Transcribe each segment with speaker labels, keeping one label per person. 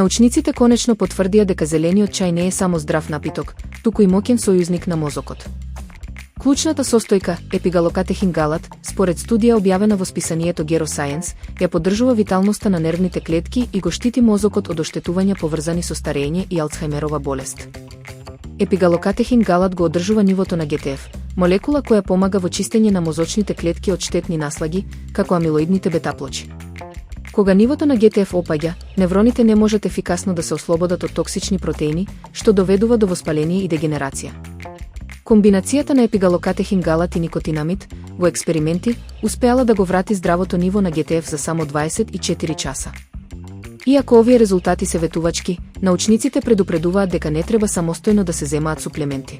Speaker 1: Научниците конечно потврдија дека зелениот чај не е само здрав напиток, туку и моќен сојузник на мозокот. Клучната состојка, епигалокатехин-галат, според студија објавена во списанието Geroscience, ја поддржува виталноста на нервните клетки и го штити мозокот од оштетувања поврзани со старење и Алцхајмерова болест. Епигалокатехин-галат го одржува нивото на ГТФ, молекула која помага во чистење на мозочните клетки од штетни наслаги, како амилоидните бетаплочи. Кога нивото на ГТФ опаѓа, невроните не можат ефикасно да се ослободат од токсични протеини, што доведува до воспаление и дегенерација. Комбинацијата на епигалокатехин-галат и никотинамид во експерименти успеала да го врати здравото ниво на ГТФ за само 24 часа. Иако овие резултати се ветувачки, научниците предупредуваат дека не треба самостојно да се земаат суплементи.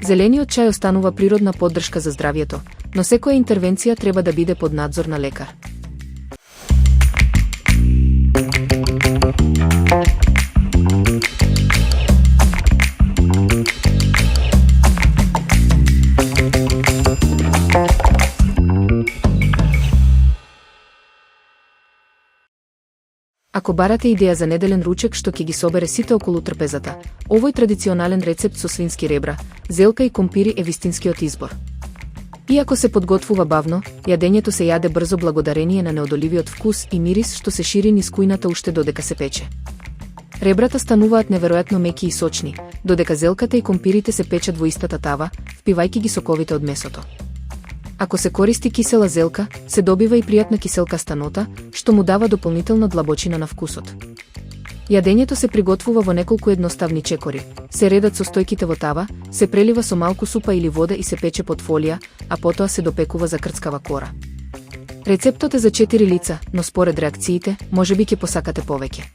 Speaker 1: Зелениот чај останува природна поддршка за здравието, но секоја интервенција треба да биде под надзор на лекар. Ако барате идеја за неделен ручек што ќе ги собере сите околу трпезата, овој традиционален рецепт со свински ребра, зелка и компири е вистинскиот избор. Иако се подготвува бавно, јадењето се јаде брзо благодарение на неодоливиот вкус и мирис што се шири низ кујната уште додека се пече. Ребрата стануваат неверојатно меки и сочни, додека зелката и компирите се печат во истата тава, впивајќи ги соковите од месото. Ако се користи кисела зелка, се добива и пријатна киселкаста нота, што му дава дополнителна длабочина на вкусот. Јадењето се приготвува во неколку едноставни чекори, се редат состојките во тава, се прелива со малку супа или вода и се пече под фолија, а потоа се допекува за крцкава кора. Рецептот е за 4 лица, но според реакциите, можеби ќе посакате повеќе.